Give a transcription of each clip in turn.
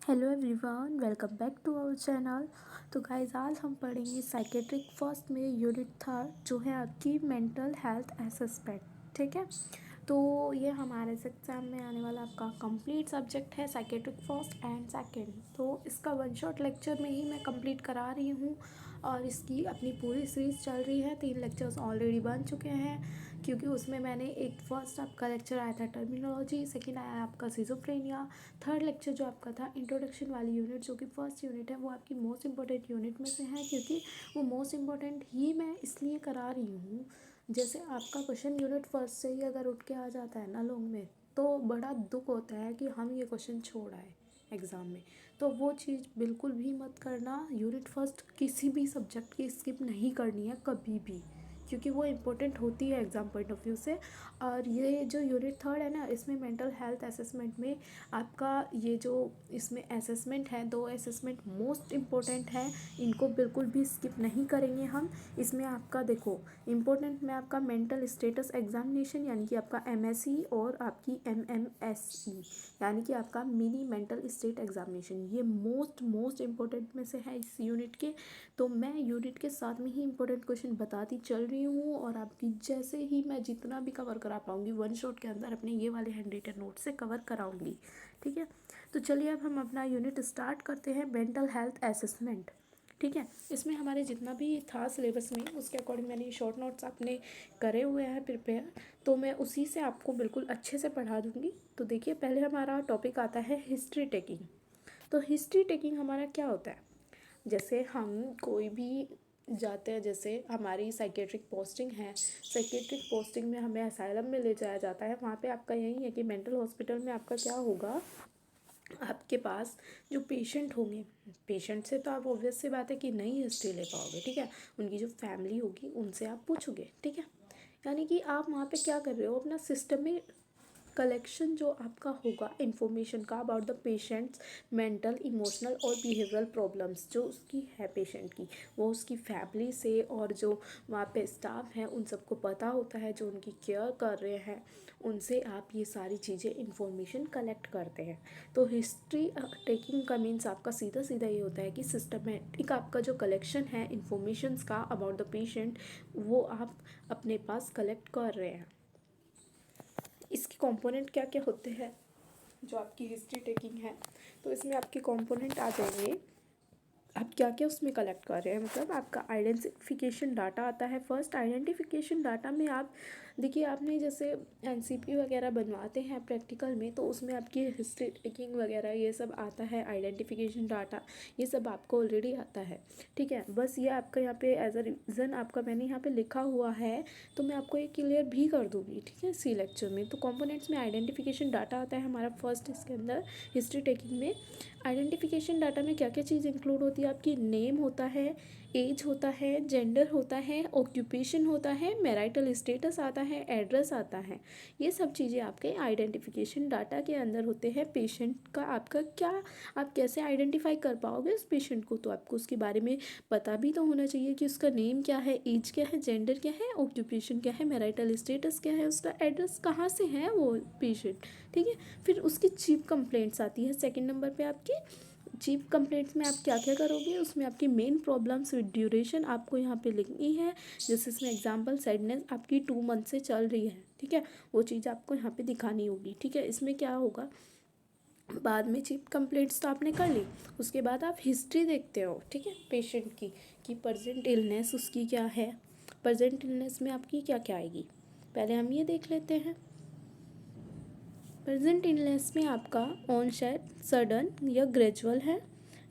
Hello everyone, welcome back to our channel. तो guys, आज हम पढ़ेंगे साइकेट्रिक फर्स्ट में यूनिट थर्ड, जो है आपकी मेंटल हेल्थ असेसमेंट। ठीक है, तो ये हमारे एग्जाम में आने वाला आपका कंप्लीट सब्जेक्ट है, साइकेट्रिक फर्स्ट एंड सेकंड। तो इसका वन शॉट लेक्चर में ही मैं कंप्लीट करा रही हूँ और इसकी अपनी पूरी सीरीज़ चल रही है। 3 लेक्चर्स ऑलरेडी बन चुके हैं, क्योंकि उसमें मैंने एक फर्स्ट आपका लेक्चर आया था टर्मिनोलॉजी, सेकंड आया आपका सिजोफ्रेनिया, थर्ड लेक्चर जो आपका था इंट्रोडक्शन वाली यूनिट, जो कि फर्स्ट यूनिट है, वो आपकी मोस्ट इंपॉर्टेंट यूनिट में से है, क्योंकि वो मोस्ट इंपॉर्टेंट ही मैं इसलिए करा रही हूँ। जैसे आपका क्वेश्चन यूनिट फर्स्ट से ही अगर उठ के आ जाता है ना लॉन्ग में, तो बड़ा दुख होता है कि हम ये क्वेश्चन छोड़ आए एग्ज़ाम में। तो वो चीज़ बिल्कुल भी मत करना। यूनिट फर्स्ट किसी भी सब्जेक्ट की स्किप नहीं करनी है कभी भी, क्योंकि वो इम्पोर्टेंट होती है एग्ज़ाम पॉइंट ऑफ व्यू से। और ये जो यूनिट थर्ड है ना, इसमें मेंटल हेल्थ असेसमेंट में आपका ये जो इसमें असेसमेंट है, 2 असेसमेंट मोस्ट इम्पोर्टेंट है, इनको बिल्कुल भी स्किप नहीं करेंगे हम। इसमें आपका देखो इम्पोर्टेंट में आपका मेंटल स्टेटस एग्जामिनेशन, यानी कि आपका MSE, और आपकी MMSE, यानी कि आपका मिनी मेंटल स्टेट एग्जामिनेशन, ये मोस्ट इम्पोर्टेंट में से है इस यूनिट के। तो मैं यूनिट के साथ में ही इंपॉर्टेंट क्वेश्चन बताती चल रही हूँ, और आपकी जैसे ही मैं जितना भी कवर करा पाऊँगी वन शॉट के अंदर अपने ये वाले हैंड रिटन नोट से कवर कराऊँगी। ठीक है, तो चलिए अब हम अपना यूनिट स्टार्ट करते हैं, मेंटल हेल्थ असेसमेंट। ठीक है, इसमें हमारे जितना भी था सिलेबस में, उसके अकॉर्डिंग मैंने शॉर्ट नोट्स अपने करे हुए हैं प्रिपेयर, तो मैं उसी से आपको बिल्कुल अच्छे से पढ़ा दूँगी। तो देखिए, पहले हमारा टॉपिक आता है हिस्ट्री टेकिंग। तो हिस्ट्री टेकिंग हमारा क्या होता है? जैसे हम कोई भी जाते हैं, जैसे हमारी साइकेट्रिक पोस्टिंग है, साइकेट्रिक पोस्टिंग में हमें असाइलम में ले जाया जाता है। वहाँ पे आपका यही है कि मेंटल हॉस्पिटल में आपका क्या होगा, आपके पास जो पेशेंट होंगे, पेशेंट से तो आप ऑब्वियस सी बात है कि नहीं हिस्ट्री ले पाओगे। ठीक है, उनकी जो फैमिली होगी उनसे आप पूछोगे। ठीक है, यानी कि आप वहाँ पे क्या कर रहे हो, अपना सिस्टम में कलेक्शन जो आपका होगा इन्फॉर्मेशन का about the patients mental, emotional और बिहेवियरल प्रॉब्लम्स जो उसकी है पेशेंट की, वो उसकी फैमिली से और जो वहाँ पे स्टाफ है उन सबको पता होता है, जो उनकी केयर कर रहे हैं उनसे आप ये सारी चीज़ें इन्फॉर्मेशन कलेक्ट करते हैं। तो हिस्ट्री टेकिंग का मीन्स आपका सीधा सीधा ये होता है कि सिस्टमेटिक आपका जो कलेक्शन है इन्फॉर्मेशंस का अबाउट द पेशेंट, वो आप अपने पास कलेक्ट कर रहे हैं। इसके कंपोनेंट क्या क्या होते हैं जो आपकी हिस्ट्री टेकिंग है, तो इसमें आपके कंपोनेंट आ जाएंगे, आप क्या क्या उसमें कलेक्ट कर रहे हैं। मतलब आपका आइडेंटिफिकेशन डाटा आता है। फर्स्ट आइडेंटिफिकेशन डाटा में आप देखिए, आपने जैसे NCP वगैरह बनवाते हैं प्रैक्टिकल में, तो उसमें आपकी हिस्ट्री टेकिंग वगैरह ये सब आता है, आइडेंटिफिकेशन डाटा ये सब आपको ऑलरेडी आता है। ठीक है, बस ये आपका यहाँ पे एज अ रीज़न आपका मैंने यहाँ पे लिखा हुआ है, तो मैं आपको ये क्लियर भी कर दूँगी। ठीक है, सी लेक्चर में। तो कंपोनेंट्स में आइडेंटिफिकेशन डाटा आता है हमारा फर्स्ट, इसके अंदर हिस्ट्री टेकिंग में। आइडेंटिफिकेशन डाटा में क्या क्या चीज़ इंक्लूड होती है, आपकी नेम होता है, एज होता है, जेंडर होता है, ऑक्यूपेशन होता है, मैरिटल स्टेटस आता है, एड्रेस आता है। ये सब चीज़ें आपके आइडेंटिफिकेशन डाटा के अंदर होते हैं। पेशेंट का आपका क्या, आप कैसे आइडेंटिफाई कर पाओगे उस पेशेंट को, तो आपको उसके बारे में पता भी तो होना चाहिए कि उसका नेम क्या है, एज क्या है, जेंडर क्या है, ऑक्यूपेशन क्या है, मैरिटल स्टेटस क्या है, उसका एड्रेस कहाँ से है वो पेशेंट। ठीक है, फिर उसकी चीफ कंप्लेंट्स आती है सेकंड नंबर पे। आपकी चीफ कंप्लेंट्स में आप क्या क्या करोगे, उसमें आपकी मेन प्रॉब्लम्स विद ड्यूरेशन आपको यहाँ पे लिखनी है। जैसे इसमें एग्जांपल सैडनेस आपकी 2 मंथ से चल रही है। ठीक है, वो चीज़ आपको यहाँ पे दिखानी होगी। ठीक है, इसमें क्या होगा, बाद में चीफ कंप्लेंट्स तो आपने कर ली, उसके बाद आप हिस्ट्री देखते हो। ठीक है, पेशेंट की कि प्रेजेंट इलनेस उसकी क्या है, प्रेजेंट इलनेस में आपकी क्या क्या आएगी, पहले हम ये देख लेते हैं। प्रेजेंट इलनेस में आपका ऑनसेट सडन या ग्रेजुअल है,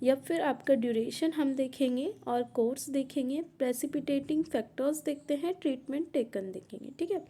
या फिर आपका ड्यूरेशन हम देखेंगे, और कोर्स देखेंगे, प्रेसिपिटेटिंग फैक्टर्स देखते हैं, ट्रीटमेंट टेकन देखेंगे। ठीक है,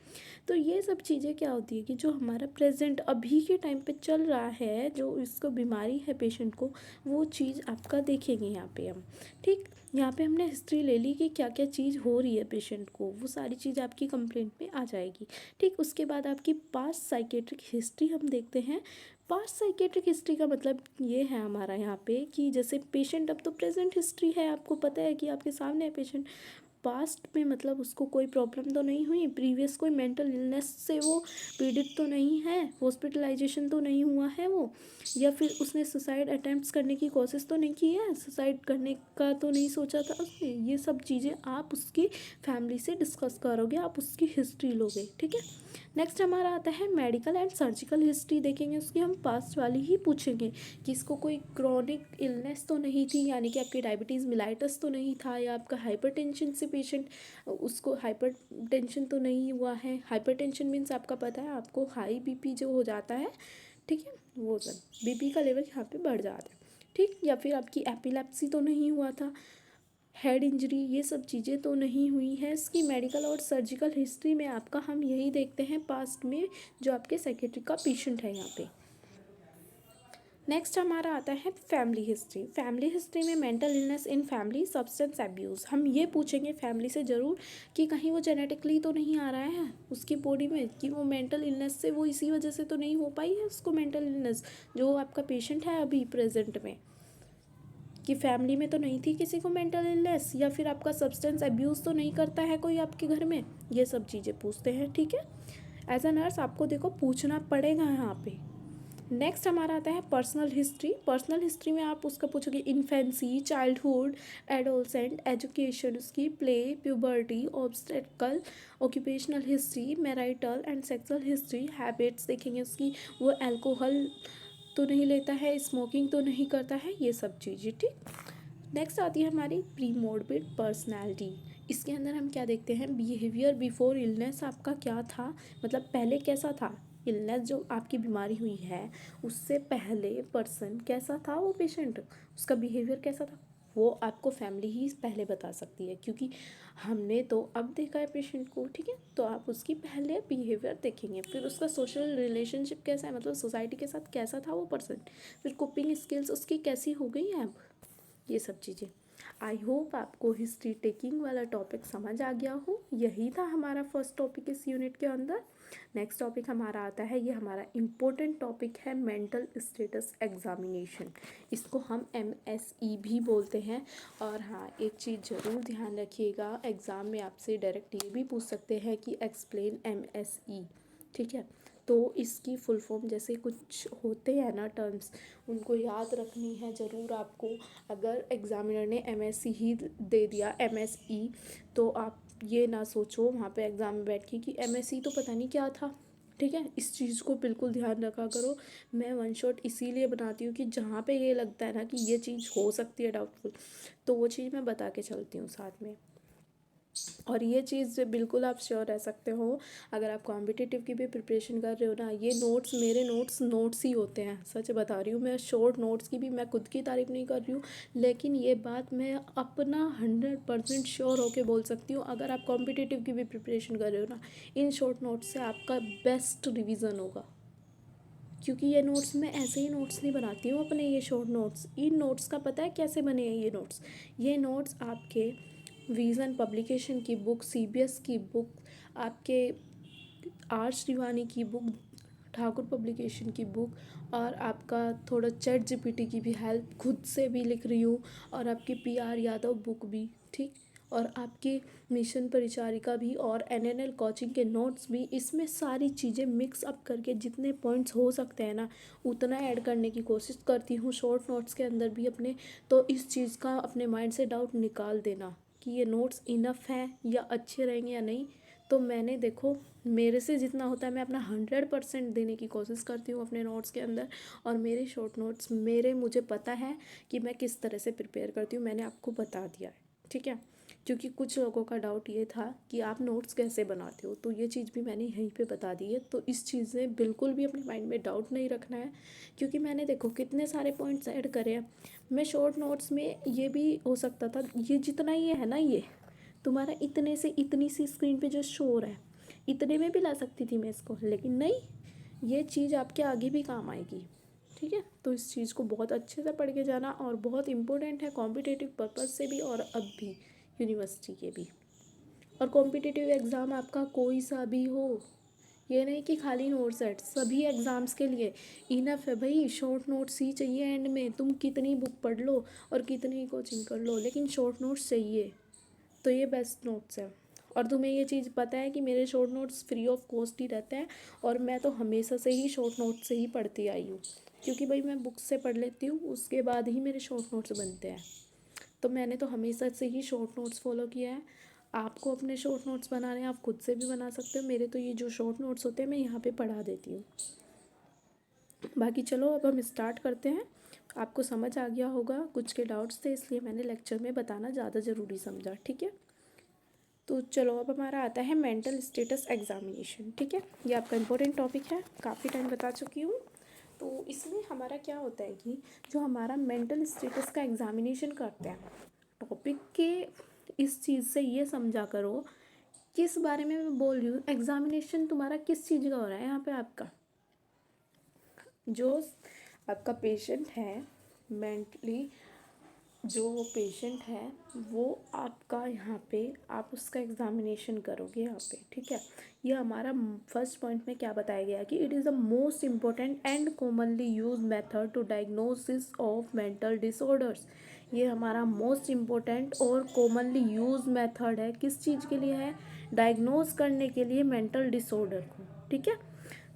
तो ये सब चीज़ें क्या होती है कि जो हमारा प्रेजेंट अभी के टाइम पे चल रहा है, जो इसको बीमारी है पेशेंट को, वो चीज़ आपका देखेंगे यहाँ पे हम। ठीक, यहाँ पे हमने हिस्ट्री ले ली कि क्या क्या चीज़ हो रही है पेशेंट को, वो सारी चीज़ आपकी कंप्लेंट में आ जाएगी। ठीक, उसके बाद आपकी पास्ट साइकेट्रिक हिस्ट्री हम देखते हैं। पास्ट साइकेट्रिक हिस्ट्री का मतलब ये है हमारा यहाँ पे कि जैसे पेशेंट, अब तो प्रेजेंट हिस्ट्री है, आपको पता है कि आपके सामने है पेशेंट, पास्ट में मतलब उसको कोई प्रॉब्लम तो नहीं हुई, प्रीवियस कोई मेंटल इलनेस से वो पीड़ित तो नहीं है, हॉस्पिटलाइजेशन तो नहीं हुआ है वो, या फिर उसने सुसाइड अटेम्प्ट्स करने की कोशिश तो नहीं की है, सुसाइड करने का तो नहीं सोचा था उसने। ये सब चीज़ें आप उसकी फैमिली से डिस्कस करोगे, आप उसकी हिस्ट्री लोगे, ठीक है। नेक्स्ट हमारा आता है मेडिकल एंड सर्जिकल हिस्ट्री देखेंगे उसकी, हम पास्ट वाली ही पूछेंगे कि इसको कोई क्रॉनिक इलनेस तो नहीं थी, यानी कि आपकी डायबिटीज़ मिलाइटस तो नहीं था, या आपका हाइपरटेंशन से पेशेंट उसको हाइपरटेंशन तो नहीं हुआ है। हाइपरटेंशन मीन्स आपका पता है आपको हाई बीपी जो हो जाता है, ठीक है, वो सब बीपी का लेवल यहाँ पे बढ़ जाता है, ठीक। या फिर आपकी एपिलेप्सी तो नहीं हुआ था, हेड इंजरी, ये सब चीज़ें तो नहीं हुई हैं इसकी मेडिकल और सर्जिकल हिस्ट्री में आपका। हम यही देखते हैं पास्ट में जो आपके साइकेट्रिक का पेशेंट है यहाँ पे। नेक्स्ट हमारा आता है फैमिली हिस्ट्री। फैमिली हिस्ट्री में mental illness in family, substance abuse, हम ये पूछेंगे फैमिली से ज़रूर कि कहीं वो जेनेटिकली तो नहीं आ रहा है उसकी बॉडी में, कि वो मेंटल इलनेस से वो इसी वजह से तो नहीं हो पाई है उसको मेंटल इलनेस, जो आपका पेशेंट है अभी प्रेजेंट में, कि फैमिली में तो नहीं थी किसी को मेंटल इलनेस, या फिर आपका सब्सटेंस अब्यूज़ तो नहीं करता है कोई आपके घर में। ये सब चीज़ें पूछते हैं, ठीक है। एज अ नर्स आपको देखो पूछना पड़ेगा यहाँ पे। नेक्स्ट हमारा आता है पर्सनल हिस्ट्री। पर्सनल हिस्ट्री में आप उसका पूछोगे इन्फेंसी, चाइल्डहुड, एडोलसेंट, एजुकेशन, उसकी play, puberty, obstacle, occupational history, marital and sexual history, habits देखेंगे उसकी, वो अल्कोहल तो नहीं लेता है, स्मोकिंग तो नहीं करता है, ये सब चीज़ें, ठीक। नेक्स्ट आती है हमारी प्रीमोर्बिड पर्सनैलिटी। इसके अंदर हम क्या देखते हैं, बिहेवियर बिफोर इलनेस आपका क्या था, मतलब पहले कैसा था, इलनेस जो आपकी बीमारी हुई है उससे पहले पर्सन कैसा था, वो पेशेंट उसका बिहेवियर कैसा था, वो आपको फैमिली ही पहले बता सकती है, क्योंकि हमने तो अब देखा है पेशेंट को, ठीक है। तो आप उसकी पहले बिहेवियर देखेंगे, फिर उसका सोशल रिलेशनशिप कैसा है, मतलब सोसाइटी के साथ कैसा था वो पर्सन, फिर कोपिंग स्किल्स उसकी कैसी हो गई हैं अब, ये सब चीज़ें। आई होप आपको हिस्ट्री टेकिंग वाला टॉपिक समझ आ गया हो। यही था हमारा फर्स्ट टॉपिक इस यूनिट के अंदर। नेक्स्ट टॉपिक हमारा आता है, ये हमारा इम्पोर्टेंट टॉपिक है मेंटल स्टेटस एग्जामिनेशन। इसको हम MSE भी बोलते हैं। और हाँ, एक चीज़ ज़रूर ध्यान रखिएगा, एग्ज़ाम में आपसे डायरेक्ट ये भी पूछ सकते हैं कि एक्सप्लेन MSE, ठीक है। तो इसकी फुल फॉर्म जैसे कुछ होते हैं ना टर्म्स, उनको याद रखनी है ज़रूर आपको। अगर एग्ज़ामिनर ने MSc ही दे दिया MSE, तो आप ये ना सोचो वहाँ पे एग्ज़ाम में बैठ के कि MSc तो पता नहीं क्या था, ठीक है। इस चीज़ को बिल्कुल ध्यान रखा करो। मैं वन शॉट इसीलिए बनाती हूँ कि जहाँ पे ये लगता है ना कि ये चीज़ हो सकती है डाउटफुल, तो वो चीज़ मैं बता के चलती हूँ साथ में। और ये चीज़ बिल्कुल आप श्योर रह सकते हो, अगर आप कॉम्पिटिटिव की भी प्रिपरेशन कर रहे हो ना, ये नोट्स मेरे नोट्स ही होते हैं, सच बता रही हूँ मैं। शॉर्ट नोट्स की भी मैं खुद की तारीफ़ नहीं कर रही हूँ, लेकिन ये बात मैं अपना 100% श्योर होके बोल सकती हूँ। अगर आप कॉम्पिटिटिव की भी प्रिपरेशन कर रहे हो ना, इन शॉर्ट नोट्स से आपका बेस्ट रिविज़न होगा, क्योंकि ये नोट्स मैं ऐसे ही नोट्स नहीं बनाती हूँ अपने, ये शॉर्ट नोट्स, इन नोट्स का पता है कैसे बने हैं ये नोट्स। ये नोट्स आपके विज़न पब्लिकेशन की बुक, CBS की बुक, आपके आर श्रीवानी की बुक, ठाकुर पब्लिकेशन की बुक, और आपका थोड़ा ChatGPT की भी हेल्प खुद से भी लिख रही हूँ, और आपकी PR यादव बुक भी, ठीक। और आपकी मिशन परिचारिका भी, और NNL कोचिंग के नोट्स भी, इसमें सारी चीज़ें मिक्स अप करके जितने पॉइंट्स हो सकते हैं ना उतना ऐड करने की कोशिश करती हूँ शॉर्ट नोट्स के अंदर भी अपने। तो इस चीज़ का अपने माइंड से डाउट निकाल देना कि ये नोट्स इनफ हैं या अच्छे रहेंगे या नहीं। तो मैंने देखो, मेरे से जितना होता है मैं अपना 100% देने की कोशिश करती हूँ अपने नोट्स के अंदर। और मेरे शॉर्ट नोट्स मुझे पता है कि मैं किस तरह से प्रिपेयर करती हूँ, मैंने आपको बता दिया है, ठीक है। क्योंकि कुछ लोगों का डाउट ये था कि आप नोट्स कैसे बनाते हो, तो ये चीज़ भी मैंने यहीं पे बता दी है। तो इस चीज़ से बिल्कुल भी अपने माइंड में डाउट नहीं रखना है, क्योंकि मैंने देखो कितने सारे पॉइंट्स ऐड करे हैं। मैं शॉर्ट नोट्स में ये भी हो सकता था, ये जितना ये है ना, ये तुम्हारा इतने से इतनी सी स्क्रीन पे जो शो हो रहा है, इतने में भी ला सकती थी मैं इसको, लेकिन नहीं, ये चीज़ आपके आगे भी काम आएगी, ठीक है। तो इस चीज़ को बहुत अच्छे से पढ़ के जाना, और बहुत इम्पोर्टेंट है कॉम्पिटिटिव पर्पज़ से भी, और अब भी यूनिवर्सिटी के भी। और कॉम्पिटिटिव एग्ज़ाम आपका कोई सा भी हो, ये नहीं कि खाली नोट सेट, सभी एग्ज़ाम्स के लिए इनफ है भाई। शॉर्ट नोट्स ही चाहिए एंड में, तुम कितनी बुक पढ़ लो और कितनी कोचिंग कर लो, लेकिन शॉर्ट नोट्स चाहिए, तो ये बेस्ट नोट्स है। और तुम्हें ये चीज़ पता है कि मेरे short notes free of cost ही रहते हैं, और मैं तो हमेशा से ही शॉर्ट नोट से ही पढ़ती आई हूँ, क्योंकि भाई मैं बुक से पढ़ लेती हूँ, उसके बाद ही मेरे शॉर्ट नोट्स बनते हैं। तो मैंने तो हमेशा से ही शॉर्ट नोट्स फॉलो किया है। आपको अपने शॉर्ट नोट्स बनाने हैं, आप खुद से भी बना सकते हो। मेरे तो ये जो शॉर्ट नोट्स होते हैं मैं यहाँ पे पढ़ा देती हूँ। बाकी चलो अब हम स्टार्ट करते हैं। आपको समझ आ गया होगा, कुछ के डाउट्स थे इसलिए मैंने लेक्चर में बताना ज़्यादा ज़रूरी समझा, ठीक है। तो चलो अब हमारा आता है मेंटल स्टेटस एग्जामिनेशन, ठीक है। ये आपका इम्पोर्टेंट टॉपिक है, काफ़ी टाइम बता चुकी हूँ। तो इसमें हमारा क्या होता है कि जो हमारा मेंटल स्टेटस का एग्जामिनेशन करते हैं, टॉपिक के इस चीज़ से ये समझा करो किस बारे में मैं बोल रही हूँ। एग्जामिनेशन तुम्हारा किस चीज़ का हो रहा है यहाँ पे, आपका जो आपका पेशेंट है मेंटली, जो वो पेशेंट है वो आपका यहाँ पे आप उसका एग्जामिनेशन करोगे यहाँ पे, ठीक है। ये हमारा फर्स्ट पॉइंट में क्या बताया गया है कि it is the most important and commonly use method to diagnosis of mental disorders. ये हमारा मोस्ट इम्पोर्टेंट और कॉमनली यूज मेथड है, किस चीज़ के लिए है, डायग्नोज करने के लिए मेंटल डिसऑर्डर को, ठीक है।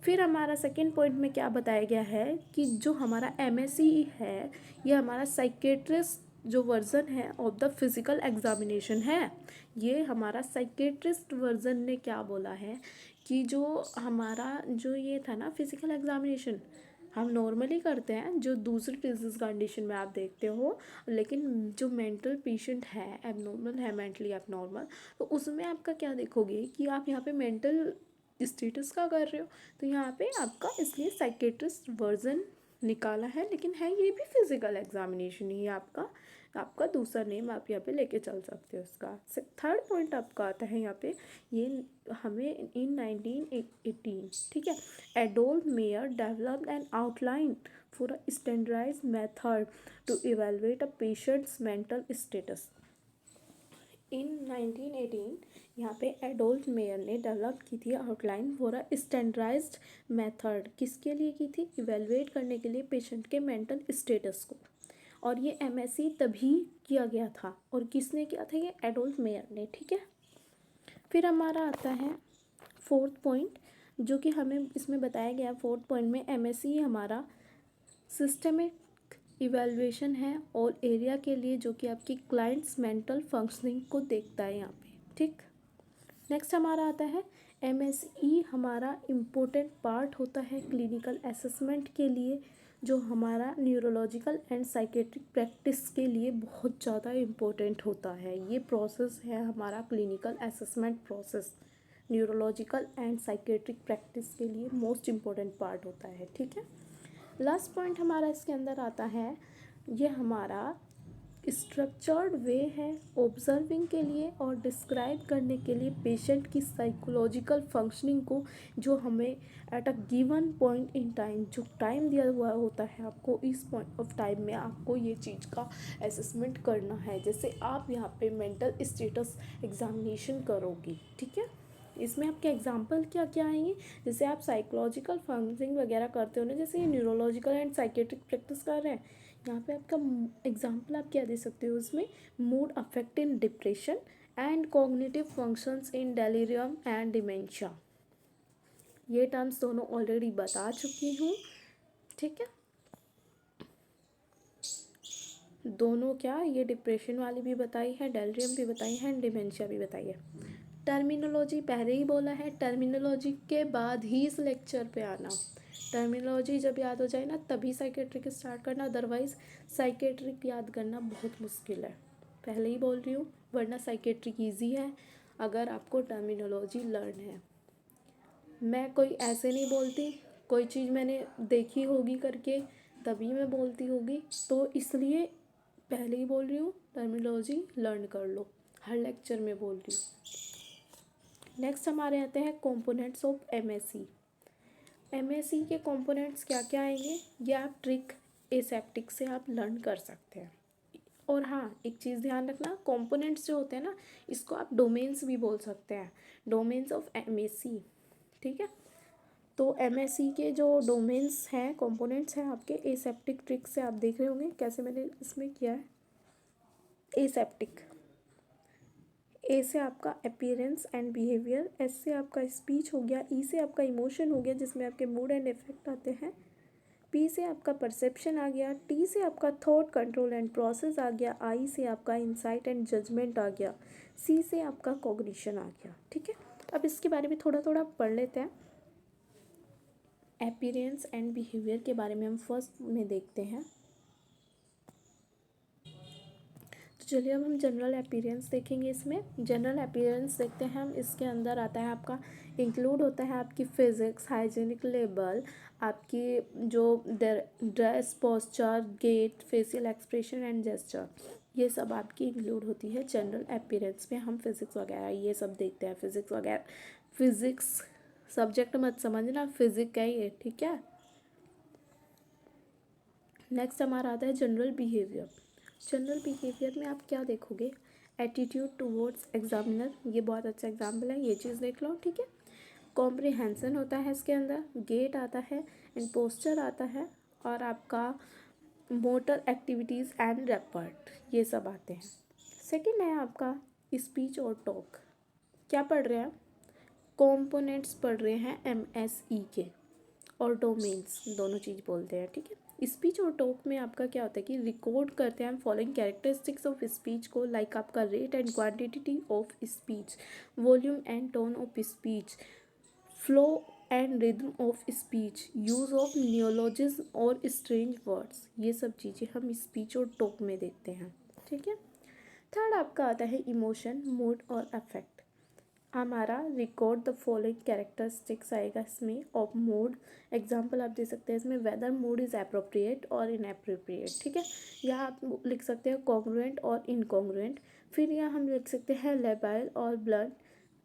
फिर हमारा सेकेंड पॉइंट में क्या बताया गया है कि जो हमारा एमएसई है, ये हमारा साइकेट्रिस्ट जो वर्जन है ऑफ द फिज़िकल एग्जामिनेशन है। ये हमारा साइकेट्रिस्ट वर्जन ने क्या बोला है कि जो हमारा जो ये था ना फिज़िकल एग्जामिनेशन, हम नॉर्मली करते हैं जो दूसरी डिजीज कंडीशन में आप देखते हो, लेकिन जो मेंटल पेशेंट है एबनॉर्मल है, मेंटली एबनॉर्मल, तो उसमें आपका क्या देखोगे कि आप यहाँ पे मेंटल स्टेटस का कर रहे हो, तो यहाँ पे आपका इसलिए साइकेट्रिस्ट वर्जन निकाला है, लेकिन है ये भी फिजिकल एग्जामिनेशन ही आपका आपका दूसरा नेम आप यहाँ पे लेके चल सकते हो उसका। थर्ड पॉइंट आपका आता है यहाँ पे, ये हमें इन 1918, ठीक है, Adolf Meyer developed an outline for a standardised method to evaluate a patient's mental status. In 1918 यहाँ पे एडोल्फ मेयर ने डेवलप की थी outline for a standardised method, किसके लिए की थी, इवेलुएट करने के लिए पेशेंट के मेंटल स्टेटस को। और ये एमएससी तभी किया गया था, और किसने किया था, ये एडोल्फ मेयर ने, ठीक है। फिर हमारा आता है फोर्थ पॉइंट, जो कि हमें इसमें बताया गया फोर्थ पॉइंट में एमएससी हमारा सिस्टमिक इवैल्यूएशन है और एरिया के लिए, जो कि आपकी क्लाइंट्स मेंटल फंक्शनिंग को देखता है यहाँ पे, ठीक। नेक्स्ट हमारा आता है एमएसई हमारा इम्पोर्टेंट पार्ट होता है क्लिनिकल असेसमेंट के लिए, जो हमारा न्यूरोलॉजिकल एंड साइकेट्रिक प्रैक्टिस के लिए बहुत ज़्यादा इम्पोर्टेंट होता है। ये प्रोसेस है हमारा clinical assessment process, neurological and psychiatric practice के लिए मोस्ट इम्पोर्टेंट पार्ट होता है, ठीक है। लास्ट पॉइंट हमारा इसके अंदर आता है, ये हमारा स्ट्रक्चर्ड वे है ऑब्जर्विंग के लिए और डिस्क्राइब करने के लिए पेशेंट की साइकोलॉजिकल फंक्शनिंग को, जो हमें at a given point in time, जो टाइम दिया हुआ होता है आपको, इस पॉइंट ऑफ टाइम में आपको ये चीज़ का असेसमेंट करना है। जैसे आप यहाँ पे मेंटल स्टेटस एग्जामिनेशन करोगी, ठीक है, इसमें आपके एग्जाम्पल क्या क्या आएंगे, जैसे आप साइकोलॉजिकल फंक्शनिंग वगैरह करते हो ना, जैसे ये न्यूरोलॉजिकल एंड साइकेट्रिक प्रैक्टिस कर रहे हैं, यहाँ पे आपका एग्जाम्पल आप क्या दे सकते हो उसमें, mood affect in depression and cognitive functions in delirium and dementia. ये टर्म्स दोनों ऑलरेडी बता चुकी हूँ, ठीक है। दोनों क्या, ये डिप्रेशन वाली भी बताई है, डेलीरियम भी बताई है, एंड डिमेंशिया भी बताई है। टर्मिनोलॉजी पहले ही बोला है, टर्मिनोलॉजी के बाद ही इस लेक्चर पे आना। टर्मिनोलॉजी जब याद हो जाए ना तभी साइकेट्रिक स्टार्ट करना, अदरवाइज साइकेट्रिक याद करना बहुत मुश्किल है, पहले ही बोल रही हूँ, वरना साइकेट्रिक ईजी है अगर आपको टर्मिनोलॉजी लर्न है। मैं कोई ऐसे नहीं बोलती, कोई चीज़ मैंने देखी होगी करके तभी मैं बोलती होगी, तो इसलिए पहले ही बोल रही हूँ टर्मिनोलॉजी लर्न कर लो, हर लेक्चर में बोल रही हूँ। नेक्स्ट हमारे आते हैं कंपोनेंट्स ऑफ एमएससी। एमएससी के कंपोनेंट्स क्या क्या आएंगे, ये आप ट्रिक एसेप्टिक से आप लर्न कर सकते हैं। और हाँ, एक चीज़ ध्यान रखना, कंपोनेंट्स जो होते हैं ना, इसको आप डोमेन्स भी बोल सकते हैं, डोमेन्स ऑफ एमएससी, ठीक है। तो एमएससी के जो डोमेन्स हैं, कंपोनेंट्स हैं आपके, एसेप्टिक ट्रिक से आप देख रहे होंगे कैसे मैंने इसमें किया है। एसेप्टिक ए से आपका अपीयरेंस एंड बिहेवियर, एस से आपका स्पीच हो गया, ई से आपका इमोशन हो गया जिसमें आपके मूड एंड इफेक्ट आते हैं, पी से आपका परसेप्शन आ गया, टी से आपका थॉट कंट्रोल एंड प्रोसेस आ गया, आई से आपका इंसाइट एंड जजमेंट आ गया, सी से आपका कॉग्निशन आ गया। ठीक है, अब इसके बारे में थोड़ा थोड़ा पढ़ लेते हैं। अपीयरेंस एंड बिहेवियर के बारे में हम फर्स्ट में देखते हैं। तो चलिए अब हम जनरल अपीयरेंस देखेंगे। इसमें जनरल अपीयरेंस देखते हैं हम। इसके अंदर आता है आपका, इंक्लूड होता है आपकी फिजिक्स, हाइजीनिक लेवल, आपकी जो dress, posture, gait, facial expression and gesture, ये सब आपकी इंक्लूड होती है जनरल अपीयरेंस में। हम फिजिक्स वगैरह ये सब देखते हैं, फिजिक्स वगैरह। फिजिक्स सब्जेक्ट मत समझना, फिजिक्स का ही है, ठीक है। नेक्स्ट हमारा आता है जनरल बिहेवियर। जनरल बिहेवियर में आप क्या देखोगे, एटीट्यूड टूवर्ड्स एग्जामिनर, ये बहुत अच्छा एग्जाम्पल है, ये चीज़ देख लो, ठीक है। कॉम्प्रिहेंसन होता है इसके अंदर, गेट आता है एंड पोस्चर आता है, और आपका मोटर एक्टिविटीज़ एंड रेपर्ट, ये सब आते हैं। सेकंड है आपका स्पीच और टॉक। क्या पढ़ रहे हैं, कॉम्पोनेंट्स पढ़ रहे हैं MSE के, और डोमेन्स, दोनों चीज़ बोलते हैं, ठीक है। स्पीच और टॉक में आपका क्या होता है कि रिकॉर्ड करते हैं फॉलोइंग कैरेक्टरिस्टिक्स ऑफ स्पीच को, लाइक आपका rate and quantity of speech, volume and tone of speech, flow and rhythm of speech, use of नियोलॉजिज्म और स्ट्रेंज वर्ड्स, ये सब चीज़ें हम स्पीच और टॉक में देखते हैं, ठीक है। थर्ड आपका आता है इमोशन, मूड और अफेक्ट। हमारा रिकॉर्ड द फॉलोइंग कैरेक्टरिस्टिक्स आएगा इसमें ऑफ मूड। एग्जाम्पल आप दे सकते हैं इसमें, वेदर मूड इज़ अप्रोप्रिएट और इनअप्रोप्रिएट, ठीक है। या आप लिख सकते हैं कॉन्ग्रुएंट और इनकॉन्ग्रुएंट। फिर यहाँ हम लिख सकते हैं लेबाइल और ब्लड।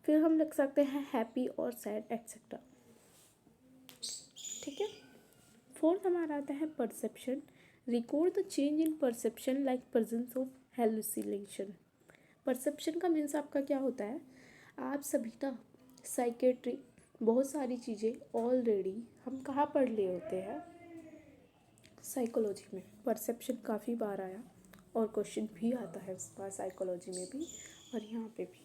फिर हम लिख सकते हैं हैप्पी और सैड एक्सेट्रा, ठीक है। फोर्थ हमारा आता है perception. Record the change in perception like presence of hallucination. Perception का मीन्स आपका क्या होता है, आप सभी ना साइकेट्री बहुत सारी चीज़ें ऑलरेडी हम कहाँ पढ़ लिए होते हैं, साइकोलॉजी में। परसेप्शन काफ़ी बार आया और क्वेश्चन भी आता है उस बार, साइकोलॉजी में भी और यहाँ पे भी।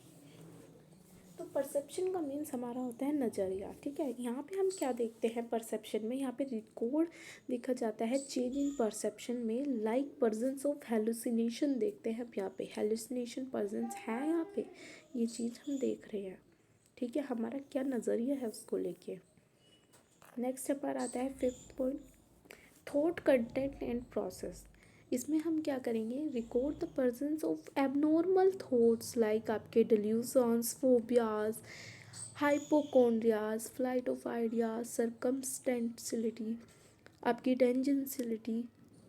तो परसेप्शन का मीन्स हमारा होता है नज़रिया, ठीक है। यहाँ पे हम क्या देखते हैं परसेप्शन में, यहाँ पे रिकॉर्ड देखा जाता है चेंज इन परसेप्शन में, लाइक प्रेजेंस ऑफ हेलुसिनेशन देखते हैं। यहाँ पे हेलुसिनेशन प्रेजेंस है, यहाँ पे ये चीज़ हम देख रहे हैं, ठीक है। हमारा क्या नज़रिया है उसको लेके। नेक्स्ट पर आता है fifth point, thought content and process. इसमें हम क्या करेंगे, record the presence of abnormal thoughts like आपके delusions, phobias, hypochondrias, flight of ideas, circumstantiality, आपकी टेंजेंशियलिटी,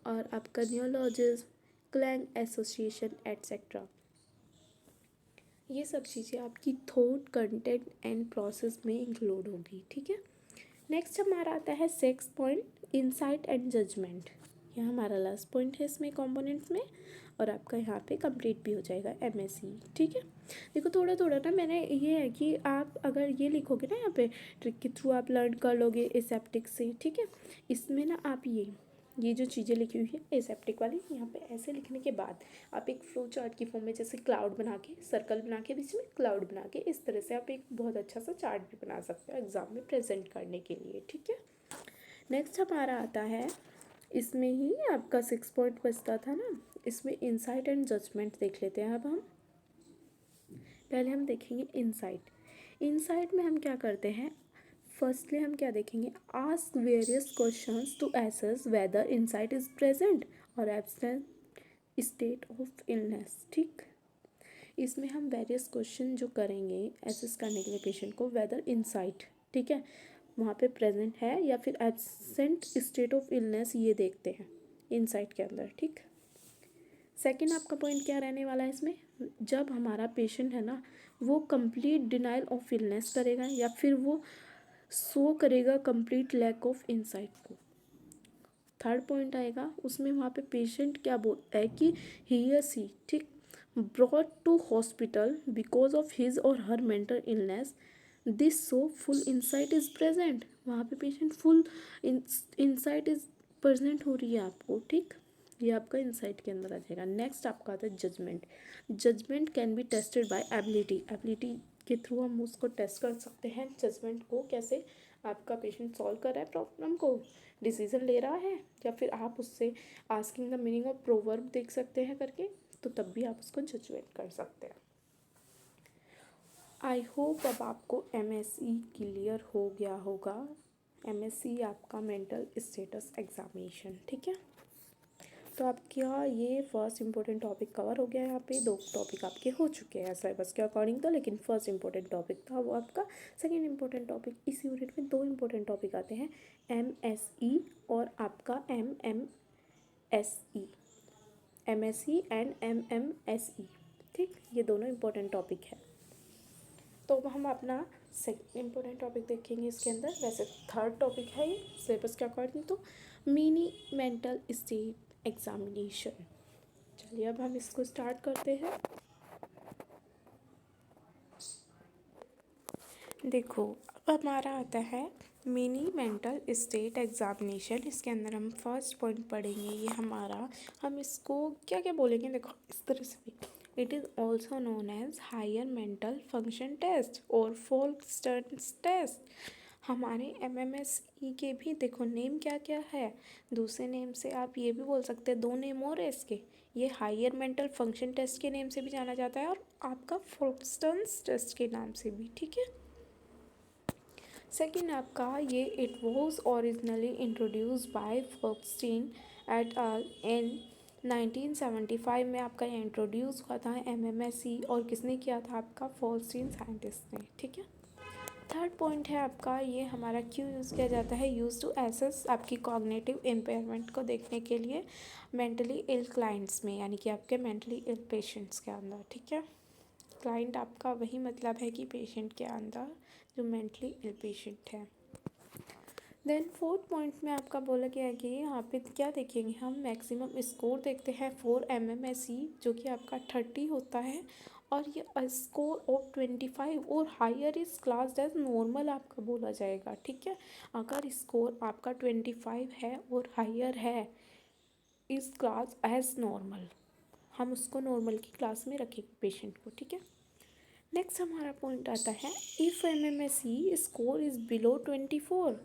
और आपका नियोलॉजिज्म, क्लैंग एसोसिएशन एट्सेट्रा। ये सब चीज़ें आपकी थॉट कंटेंट एंड प्रोसेस में इंक्लूड होगी, ठीक है। नेक्स्ट हमारा आता है six point, insight and judgement. यह हमारा लास्ट पॉइंट है इसमें कंपोनेंट्स में, और आपका यहाँ पे कंप्लीट भी हो जाएगा MSc, ठीक है। देखो थोड़ा थोड़ा ना, मैंने ये है कि आप अगर ये लिखोगे ना यहाँ पे ट्रिक के थ्रू आप लर्न कर लोगे एसेप्टिक से, ठीक है। इसमें ना आप ये जो चीज़ें लिखी हुई है एसेप्टिक वाली, यहाँ पे ऐसे लिखने के बाद आप एक फ्लो चार्ट की फॉर्म में, जैसे क्लाउड बना के, सर्कल बना के, बीच में क्लाउड बना के, इस तरह से आप एक बहुत अच्छा सा चार्ट भी बना सकते हो एग्ज़ाम में प्रेजेंट करने के लिए, ठीक है। नेक्स्ट हमारा आता है, इसमें ही आपका 6 पॉइंट बचता था ना, इसमें इंसाइट एंड जजमेंट देख लेते हैं। अब हम पहले हम देखेंगे इंसाइट। इंसाइट में हम क्या करते हैं, फर्स्टली हम क्या देखेंगे, ask various questions to assess whether insight is present और एब्सेंट स्टेट ऑफ इलनेस, ठीक। इसमें हम वेरियस क्वेश्चन जो करेंगे एसेस करने के लिए पेशेंट को, वेदर इंसाइट, ठीक है, वहाँ पे प्रेजेंट है या फिर एब्सेंट स्टेट ऑफ इलनेस, ये देखते हैं इंसाइट के अंदर, ठीक। सेकंड आपका पॉइंट क्या रहने वाला है इसमें, जब हमारा पेशेंट है ना वो कंप्लीट डिनाइल ऑफ इलनेस करेगा या फिर वो शो करेगा कंप्लीट लैक ऑफ इंसाइट को। थर्ड पॉइंट आएगा उसमें, वहाँ पे पेशेंट क्या बोलता है कि ही या सी, ठीक, brought to hospital because of his और her mental illness, this so full insight is present. वहाँ पे patient full insight is present हो रही है आपको, ठीक। ये आपका इनसाइट के अंदर आ जाएगा। नेक्स्ट आपका आता है judgement. Judgement can be tested by ability. Ability के थ्रू हम उसको टेस्ट कर सकते हैं जजमेंट को, कैसे आपका पेशेंट सॉल्व कर रहा है प्रॉब्लम को, डिसीजन ले रहा है, या फिर आप उससे asking the meaning of proverb देख सकते हैं करके, तो तब भी आप उसको जजमेंट कर सकते हैं। आई होप अब आपको एमएसई क्लियर हो गया होगा। एमएसई आपका मेंटल स्टेटस एग्जामिनेशन, ठीक है। तो आपका ये फर्स्ट इंपॉर्टेंट टॉपिक कवर हो गया है। यहाँ पे 2 टॉपिक आपके हो चुके हैं सिलेबस के अकॉर्डिंग तो, लेकिन फर्स्ट इंपॉर्टेंट टॉपिक था वो आपका। सेकंड इंपॉर्टेंट टॉपिक, इस यूनिट में 2 इंपॉर्टेंट टॉपिक आते हैं, एमएसई और आपका एमएमएसई, एमएसई एंड एमएमएसई, ठीक। ये दोनों इंपॉर्टेंट टॉपिक है। तो हम अपना सेकंड इंपॉर्टेंट टॉपिक देखेंगे इसके अंदर। वैसे थर्ड टॉपिक है ये सिलेबस के अकॉर्डिंग तो, मिनी मेंटल स्टेट एग्जामिनेशन। चलिए अब हम इसको स्टार्ट करते हैं। देखो अब हमारा आता है मिनी मेंटल स्टेट एग्जामिनेशन। इसके अंदर हम फर्स्ट पॉइंट पढ़ेंगे, ये हमारा, हम इसको क्या क्या बोलेंगे, देखो इस तरह से भी, it is also known as higher mental function test और फोल्कस्टर्न्स टेस्ट। हमारे एमएमएसई के भी देखो नेम क्या क्या है, दूसरे नेम से आप ये भी बोल सकते हैं, 2 नेम और है इसके, ये हायर मेंटल फंक्शन टेस्ट के नेम से भी जाना जाता है और आपका फोल्कस्टर्न्स टेस्ट के नाम से भी, ठीक है। सेकेंड आपका ये, it was originally introduced by Folstein et al in 1975 में आपका ये इंट्रोड्यूस हुआ था एमएमएसई, और किसने किया था, आपका फोक्सटीन साइंटिस्ट ने, ठीक है। थर्ड पॉइंट है आपका, ये हमारा क्यों यूज़ किया जाता है, यूज़ टू एसेस आपकी कॉग्निटिव इम्पेयरमेंट को देखने के लिए मेंटली इल क्लाइंट्स में, यानी कि आपके मेंटली इल पेशेंट्स के अंदर, ठीक है। क्लाइंट आपका वही मतलब है कि पेशेंट के अंदर जो मेंटली इल पेशेंट है। देन फोर्थ पॉइंट में आपका बोला गया है कि यहाँ पे क्या देखेंगे हम, मैक्सिमम स्कोर देखते हैं फॉर एमएमएसई जो कि आपका 30 होता है, और ये स्कोर ऑफ 25 और higher is class as normal आपका बोला जाएगा, ठीक है। अगर स्कोर आपका 25 है और हायर है इज क्लास एज नॉर्मल, हम उसको नॉर्मल की क्लास में रखेंगे पेशेंट को, ठीक है। नेक्स्ट हमारा पॉइंट आता है, इफ़ एमएमएसई स्कोर इज़ बिलो 24,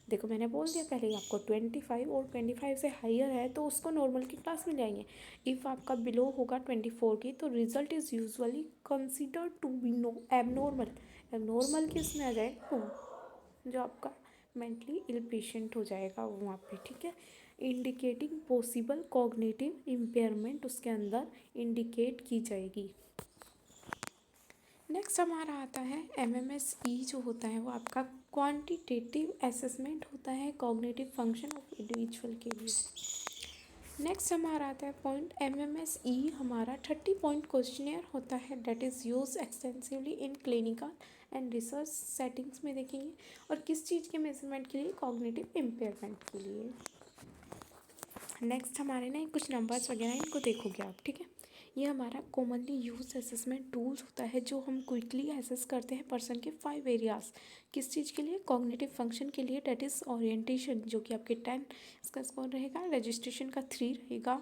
देखो मैंने बोल दिया पहले ही आपको 25 और 25 से हायर है तो उसको नॉर्मल की क्लास में ले आएंगे। इफ़ आपका बिलो होगा 24 की तो result is usually considered to be no abnormal. Abnormal किस में आ जाएगा, जो आपका मेंटली इल पेशेंट हो जाएगा वहाँ पे, ठीक है। इंडिकेटिंग पॉसिबल कॉग्निटिव इम्पेयरमेंट उसके अंदर इंडिकेट की जाएगी। नेक्स्ट हमारा आता है एमएमएसई जो होता है वो आपका क्वांटिटेटिव असेसमेंट होता है कॉग्निटिव फंक्शन ऑफ इंडिविजुअल के लिए। नेक्स्ट हमारा आता है पॉइंट, एमएमएसई हमारा 30 पॉइंट क्वेश्चनियर होता है that is use extensively in clinical and research settings में देखेंगे, और किस चीज़ के मेजरमेंट के लिए, कॉग्निटिव इम्पेयरमेंट के लिए। नेक्स्ट हमारे ना कुछ नंबर्स वगैरह इनको देखोगे आप, ठीक है। ये हमारा कॉमनली यूज असेसमेंट टूल्स होता है जो हम क्विकली एसेस करते हैं पर्सन के 5 एरियाज, किस चीज़ के लिए, कॉग्निटिव फंक्शन के लिए, डेट इज़ ओरिएंटेशन जो कि आपके 10 इसका स्कोर रहेगा, रजिस्ट्रेशन का 3 रहेगा,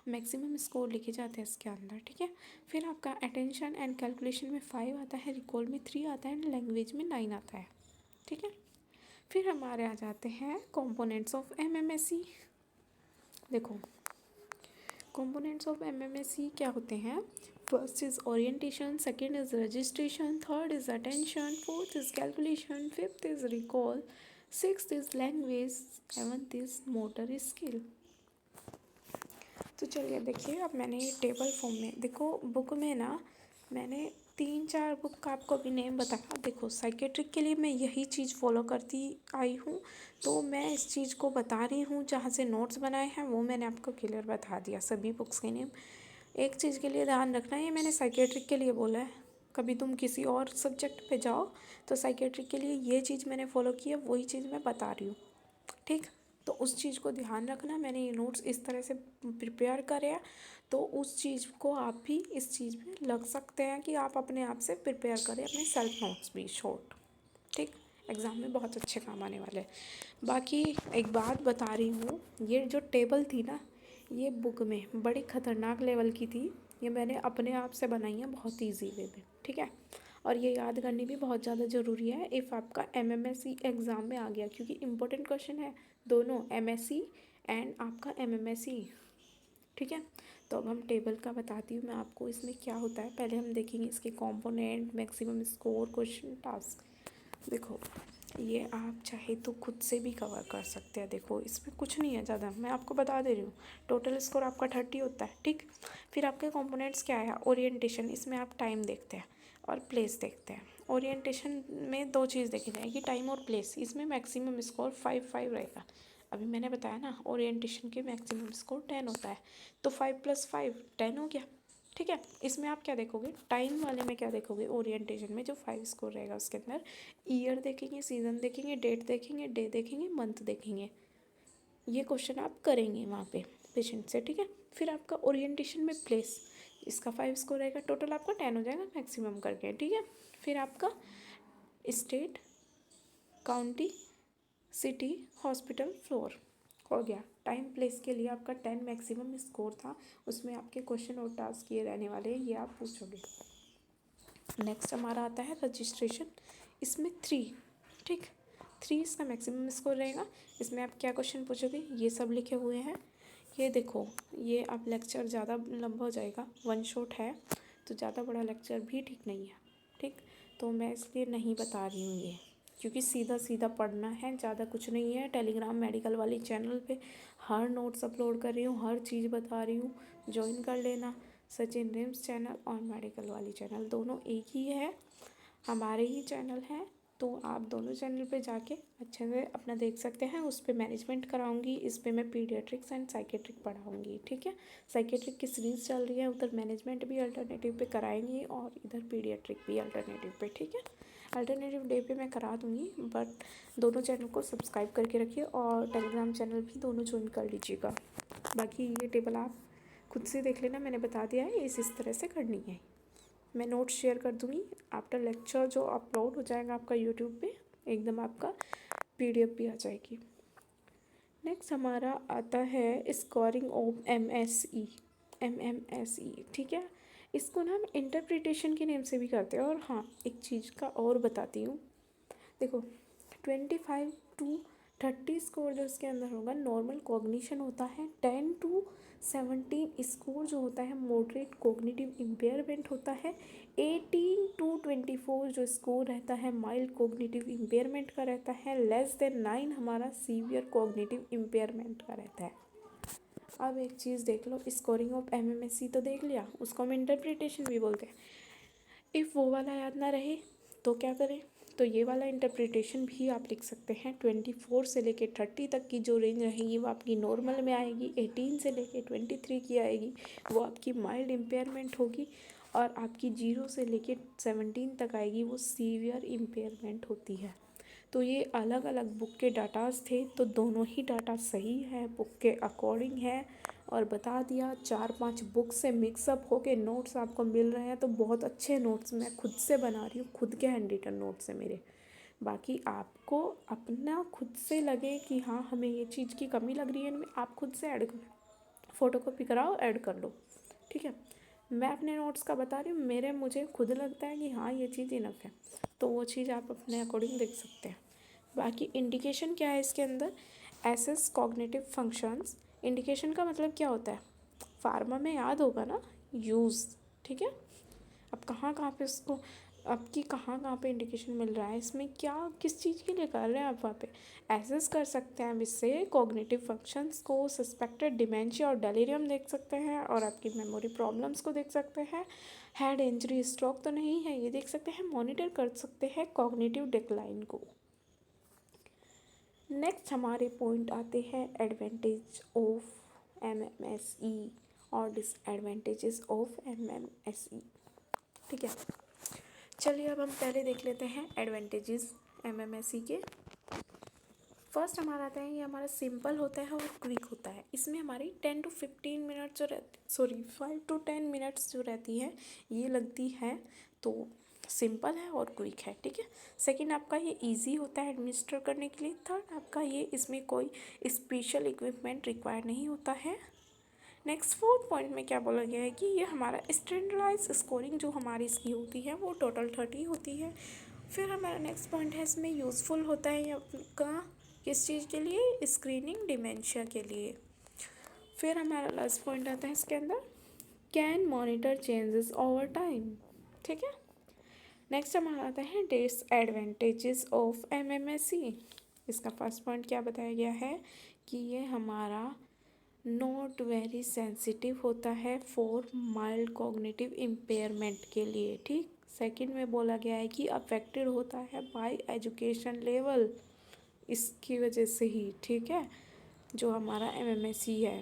मैक्सिमम स्कोर लिखे जाते हैं इसके अंदर, ठीक है। फिर आपका अटेंशन एंड कैलकुलेशन में 5 आता है, रिकॉल में 3 आता है एंड लैंग्वेज में 9 आता है, ठीक है। फिर हमारे आ जाते हैं कॉम्पोनेंट्स ऑफ एमएमएसई। देखो कंपोनेंट्स ऑफ एमएमएसई क्या होते हैं, first is orientation, second is registration, third is attention, fourth is calculation, fifth is recall, sixth is language, seventh is motor skill. तो चलिए देखिए, अब मैंने ये टेबल फॉर्म में, देखो बुक में ना मैंने 3-4 बुक का आपको भी नेम बताया, देखो साइकेट्रिक के लिए मैं यही चीज़ फॉलो करती आई हूँ, तो मैं इस चीज़ को बता रही हूँ, जहाँ से नोट्स बनाए हैं वो मैंने आपको क्लियर बता दिया सभी बुक्स के नेम। एक चीज़ के लिए ध्यान रखना, ये मैंने साइकेट्रिक के लिए बोला है, कभी तुम किसी और सब्जेक्ट पे जाओ तो साइकेट्रिक के लिए ये चीज़ मैंने फॉलो की है, वही चीज़ मैं बता रही हूँ, ठीक। तो उस चीज़ को ध्यान रखना, मैंने ये नोट्स इस तरह से प्रिपेयर करे हैं, तो उस चीज़ को आप भी इस चीज़ में लग सकते हैं कि आप अपने आप से प्रिपेयर करें अपने सेल्फ नोट्स भी शॉर्ट, ठीक। एग्ज़ाम में बहुत अच्छे काम आने वाले हैं। बाकी एक बात बता रही हूँ, ये जो टेबल थी ना, ये बुक में बड़ी ख़तरनाक लेवल की थी। ये मैंने अपने आप से बनाई है बहुत ईजी वे में, ठीक है। और ये याद करनी भी बहुत ज़्यादा ज़रूरी है इफ़ आपका एमएमएससी एग्ज़ाम में आ गया, क्योंकि इम्पोर्टेंट क्वेश्चन है दोनों, एमएससी एंड आपका एमएमएससी, ठीक है। तो अब हम टेबल का बताती हूँ मैं आपको इसमें क्या होता है। पहले हम देखेंगे इसके component, maximum score, question, task. देखो ये आप चाहे तो खुद से भी कवर कर सकते हैं। देखो इसमें कुछ नहीं है ज़्यादा, मैं आपको बता दे रही हूँ। टोटल स्कोर आपका 30 होता है, ठीक। फिर आपके कंपोनेंट्स क्या है, ओरिएंटेशन, इसमें आप टाइम देखते हैं और प्लेस देखते हैं। ओरिएंटेशन में दो चीज़ देखी जाएगी, टाइम और प्लेस। इसमें मैक्सिमम स्कोर 5 रहेगा। अभी मैंने बताया ना ओरिएंटेशन के मैक्सिमम स्कोर 10 होता है, तो 5 + 5 10 हो गया, ठीक है। इसमें आप क्या देखोगे, टाइम वाले में क्या देखोगे, ओरिएंटेशन में जो 5 स्कोर रहेगा उसके अंदर ईयर देखेंगे, सीज़न देखेंगे, डेट देखेंगे, डे देखेंगे, मंथ देखेंगे। ये क्वेश्चन आप करेंगे वहाँ पे पेशेंट से, ठीक है। फिर आपका ओरिएंटेशन में प्लेस, इसका 5 स्कोर रहेगा, टोटल आपका 10 हो जाएगा मैक्सिमम करके, ठीक है। फिर आपका state, county, city, hospital, floor हो गया। टाइम प्लेस के लिए आपका 10 मैक्सिमम स्कोर था, उसमें आपके क्वेश्चन और टास्क किए रहने वाले हैं, ये आप पूछोगे। नेक्स्ट हमारा आता है रजिस्ट्रेशन, इसमें 3, ठीक, 3 इसका मैक्सिमम स्कोर रहेगा। इसमें आप क्या क्वेश्चन पूछोगे, ये सब लिखे हुए हैं। ये देखो, ये अब लेक्चर ज़्यादा लंबा हो जाएगा, वन शॉट है तो ज़्यादा बड़ा लेक्चर भी ठीक नहीं है, ठीक। तो मैं इसलिए नहीं बता रही हूँ ये, क्योंकि सीधा सीधा पढ़ना है, ज़्यादा कुछ नहीं है। टेलीग्राम मेडिकल वाली चैनल पे हर नोट्स अपलोड कर रही हूँ, हर चीज़ बता रही हूँ, ज्वाइन कर लेना। सचिन रिम्स चैनल और मेडिकल वाली चैनल दोनों एक ही है, हमारे ही चैनल हैं। तो आप दोनों चैनल पे जाके अच्छे से अपना देख सकते हैं। उस पर मैनेजमेंट कराऊंगी, इस पे मैं पीडियाट्रिक्स एंड साइकेट्रिक पढ़ाऊंगी, ठीक है। साइकेट्रिक की सीरीज़ चल रही है, उधर मैनेजमेंट भी अल्टरनेटिव पे कराएंगी और इधर पीडियाट्रिक भी अल्टरनेटिव पे, ठीक है। अल्टरनेटिव डे पे मैं करा दूँगी, बट दोनों चैनल को सब्सक्राइब करके रखिए और टेलीग्राम चैनल भी दोनों ज्वाइन कर लीजिएगा। बाकी ये टेबल आप खुद से देख लेना, मैंने बता दिया है इस तरह से करनी है। मैं नोट शेयर कर दूँगी आफ्टर लेक्चर, जो अपलोड हो जाएगा आपका यूट्यूब पे, एकदम आपका पीडीएफ भी आ जाएगी। नेक्स्ट हमारा आता है स्कोरिंग ऑफ एमएमएसई, ठीक है। इसको ना हम इंटरप्रिटेशन के नेम से भी करते हैं। और हाँ, एक चीज़ का और बताती हूँ, देखो 25 to 30 स्कोर जो इसके अंदर होगा नॉर्मल कॉग्निशन होता है। 10 to 17 स्कोर जो होता है मॉडरेट कॉग्निटिव इम्पेयरमेंट होता है। 18 to 24 जो स्कोर रहता है माइल्ड कॉग्निटिव इम्पेयरमेंट का रहता है। <9 हमारा सीवियर कॉग्निटिव इम्पेयरमेंट का रहता है। अब एक चीज़ देख लो, स्कोरिंग ऑफ एमएमएससी तो देख लिया, उसको हम इंटरप्रिटेशन भी बोलते हैं। इफ़ वो वाला याद ना रहे तो क्या करें, तो ये वाला इंटरप्रिटेशन भी आप लिख सकते हैं। 24 से लेके 30 तक की जो रेंज रहेगी वो आपकी नॉर्मल में आएगी। 18 से लेके 23 की आएगी, वो आपकी माइल्ड इम्पेयरमेंट होगी। और आपकी 0 से लेके 17 तक आएगी, वो सीवियर इम्पेयरमेंट होती है। तो ये अलग अलग बुक के डाटाज थे, तो दोनों ही डाटा सही है, बुक के अकॉर्डिंग है। और बता दिया, 4-5 बुक से मिक्सअप होके नोट्स आपको मिल रहे हैं, तो बहुत अच्छे नोट्स मैं खुद से बना रही हूँ, खुद के हैंड रिटन नोट्स हैं मेरे। बाकी आपको अपना खुद से लगे कि हाँ हमें ये चीज़ की कमी लग रही है इनमें, आप खुद से ऐड करो, फ़ोटोकॉपी कराओ, ऐड कर लो, ठीक है। मैं अपने नोट्स का बता रही हूँ, मुझे खुद लगता है कि हाँ ये चीज़ इनफ है, तो वो चीज़ आप अपने अकॉर्डिंग देख सकते हैं। बाकी इंडिकेशन क्या है इसके अंदर, एसेस कॉग्निटिव फंक्शंस। इंडिकेशन का मतलब क्या होता है, फार्मा में याद होगा ना, यूज़, ठीक है। अब कहाँ कहाँ पे उसको, आपकी कहाँ कहाँ पे इंडिकेशन मिल रहा है, इसमें क्या किस चीज़ के लिए कर रहे हैं आप वहाँ पे एसेस कर सकते हैं। अब इससे कॉग्निटिव फंक्शंस को, सस्पेक्टेड डिमेंशिया और डेलीरियम देख सकते हैं, और आपकी मेमोरी प्रॉब्लम्स को देख सकते हैं। हेड इंजरी, स्ट्रोक तो नहीं है, ये देख सकते हैं। मॉनिटर कर सकते हैं कॉग्निटिव डिक्लाइन को। नेक्स्ट हमारे पॉइंट आते हैं एडवांटेज ऑफ एमएमएसई और डिसएडवांटेजेस ऑफ एमएमएसई, ठीक है। चलिए अब हम पहले देख लेते हैं एडवांटेजेस एमएमएसई के। फर्स्ट हमारा आता है, ये हमारा सिंपल होता है और क्विक होता है। इसमें हमारी 10 to 15 मिनट जो रहती, 5 to 10 मिनट्स जो रहती है ये लगती है, तो सिंपल है और क्विक है, ठीक है। सेकंड आपका ये इजी होता है एडमिनिस्टर करने के लिए। थर्ड आपका ये, इसमें कोई स्पेशल इक्विपमेंट रिक्वायर नहीं होता है। नेक्स्ट फोर्थ पॉइंट में क्या बोला गया है कि ये हमारा स्टैंडर्डाइज स्कोरिंग जो हमारी इसकी होती है वो टोटल 30 होती है। फिर हमारा नेक्स्ट पॉइंट है, इसमें यूज़फुल होता है आपका किस चीज़ के लिए, स्क्रीनिंग डिमेंशिया के लिए। फिर हमारा लास्ट पॉइंट आता है इसके अंदर, can monitor changes over time. ठीक है। नेक्स्ट हमारा आता है डिसएडवांटेजेस ऑफ एमएमएसई। इसका फर्स्ट पॉइंट क्या बताया गया है कि ये हमारा नॉट वेरी सेंसिटिव होता है फॉर माइल्ड कॉग्निटिव इम्पेयरमेंट के लिए। ठीक। सेकंड में बोला गया है कि अफेक्टेड होता है बाय एजुकेशन लेवल, इसकी वजह से ही। ठीक है, जो हमारा एमएमएसई है।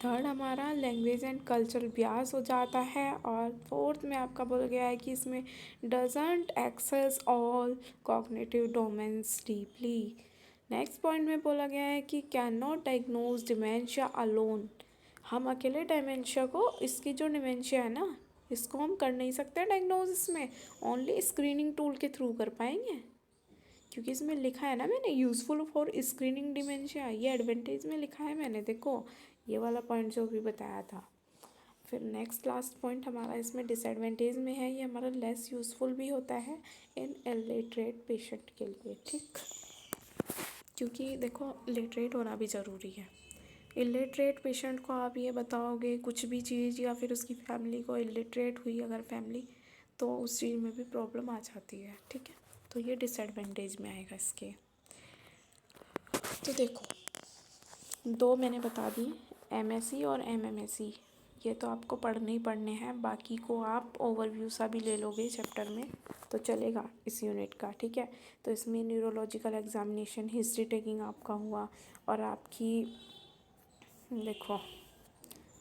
थर्ड हमारा लैंग्वेज एंड कल्चरल बियास हो जाता है। और फोर्थ में आपका बोला गया है कि इसमें doesn't access all cognitive domains deeply. Next point में बोला गया है कि can not diagnose dementia alone. हम अकेले डिमेंशिया को, इसकी जो डिमेंशिया है ना, इसको हम कर नहीं सकते डायग्नोज, इसमें ओनली स्क्रीनिंग टूल के थ्रू कर पाएंगे, क्योंकि इसमें लिखा है ना मैंने, यूज़फुल फॉर स्क्रीनिंग डिमेंशिया, ये एडवांटेज में लिखा है मैंने, देखो ये वाला पॉइंट जो भी बताया था। फिर नेक्स्ट लास्ट पॉइंट हमारा इसमें डिसएडवांटेज में है, ये हमारा लेस यूज़फुल भी होता है इन इलिटरेट पेशेंट के लिए। ठीक, क्योंकि देखो लिटरेट होना भी ज़रूरी है। इलिटरेट पेशेंट को आप ये बताओगे कुछ भी चीज़, या फिर उसकी फैमिली को इलिटरेट हुई अगर फैमिली, तो उस चीज़ में भी प्रॉब्लम आ जाती है। ठीक है, तो ये डिसएडवांटेज में आएगा इसके। तो देखो, दो मैंने बता दी, एमएसई और एमएमएसई, ये तो आपको पढ़ने ही पढ़ने हैं, बाकी को आप ओवरव्यू सा भी ले लोगे चैप्टर में तो चलेगा इस यूनिट का। ठीक है, तो इसमें न्यूरोलॉजिकल एग्जामिनेशन, हिस्ट्री टेकिंग आपका हुआ, और आपकी देखो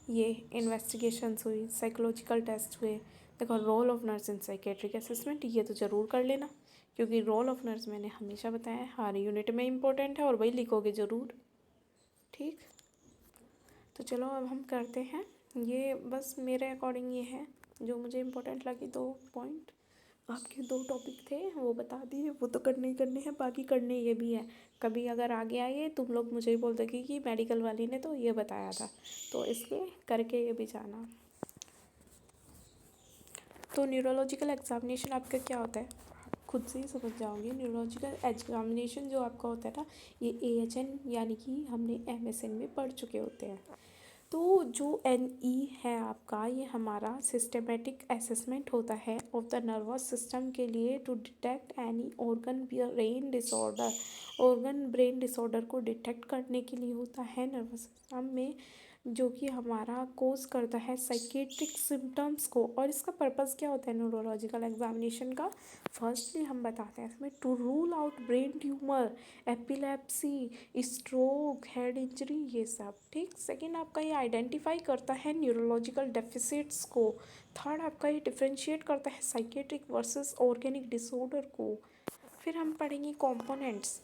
ये इन्वेस्टिगेशंस हुई, साइकोलॉजिकल टेस्ट हुए। देखो role of nurse in psychiatric assessment, ये तो ज़रूर कर लेना, क्योंकि रोल ऑफ नर्स मैंने हमेशा बताया है हर यूनिट में इम्पोर्टेंट है और वही लिखोगे ज़रूर। ठीक, तो चलो अब हम करते हैं, ये बस मेरे अकॉर्डिंग ये है जो मुझे इम्पोर्टेंट लगी। दो पॉइंट आपके, दो टॉपिक थे वो बता दिए, वो तो करने ही करने हैं, बाकी करने ये भी है। कभी अगर आगे आए तुम लोग मुझे ही बोल दोगे कि मेडिकल वाली ने तो ये बताया था, तो इसलिए करके ये भी जाना। तो न्यूरोलॉजिकल एग्जामिनेशन आपका क्या होता है, आप खुद से ही समझ जाओगे। न्यूरोलॉजिकल एग्जामिनेशन जो आपका होता है ना, ये AHN यानी कि हमने MSN में पढ़ चुके होते हैं। तो जो NE है आपका, ये हमारा सिस्टमेटिक असेसमेंट होता है ऑफ द नर्वस सिस्टम के लिए, to detect any organ brain disorder. Organ brain disorder को डिटेक्ट करने के लिए होता है नर्वस सिस्टम में, जो कि हमारा कोज करता है साइकेट्रिक सिम्टम्स को। और इसका पर्पस क्या होता है न्यूरोलॉजिकल एग्जामिनेशन का, फर्स्टली हम बताते हैं इसमें, to rule out brain tumour, epilepsy, stroke, head injury, ये सब। ठीक, सेकंड आपका ये आइडेंटिफाई करता है न्यूरोलॉजिकल डेफिसिट्स को। थर्ड आपका ये डिफ्रेंशिएट करता है साइकेट्रिक वर्सेस ऑर्गेनिक डिसऑर्डर को। फिर हम पढ़ेंगे कंपोनेंट्स।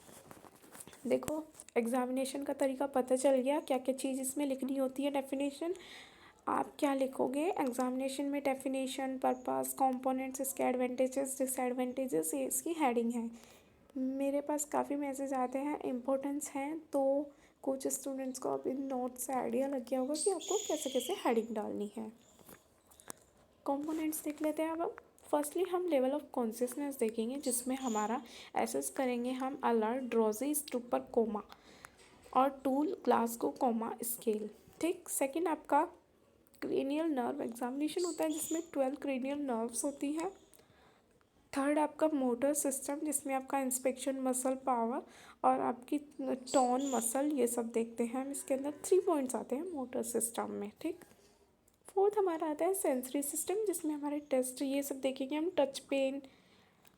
देखो एग्जामिनेशन का तरीका पता चल गया, क्या क्या चीज़ इसमें लिखनी होती है, डेफिनेशन। आप क्या लिखोगे एग्जामिनेशन में, डेफिनेशन, पर्पस, कंपोनेंट्स, इसके एडवांटेजेस, डिसएडवांटेजेस, ये इसकी हेडिंग है। मेरे पास काफ़ी मैसेज आते हैं, इम्पोर्टेंस हैं, तो कुछ स्टूडेंट्स को अब इन नोट्स से आइडिया लग गया होगा कि आपको कैसे कैसे हेडिंग डालनी है। कंपोनेंट्स देख लेते हैं अब हम। फर्स्टली हम लेवल ऑफ कॉन्शियसनेस देखेंगे, जिसमें हमारा एसेस करेंगे हम अलर्ट, ड्रॉजी, स्टूपर, कोमा और टूल ग्लासगो कोमा स्केल। ठीक, सेकंड आपका क्रेनियल नर्व एग्जामिनेशन होता है, जिसमें 12 क्रेनियल नर्व्स होती है। थर्ड आपका मोटर सिस्टम, जिसमें आपका इंस्पेक्शन मसल पावर और आपकी टोन मसल, ये सब देखते हैं हम। इसके अंदर 3 पॉइंट्स आते हैं मोटर सिस्टम में। ठीक, फोर्थ हमारा आता है सेंसरी सिस्टम, जिसमें हमारे टेस्ट ये सब देखेंगे हम, touch, pain,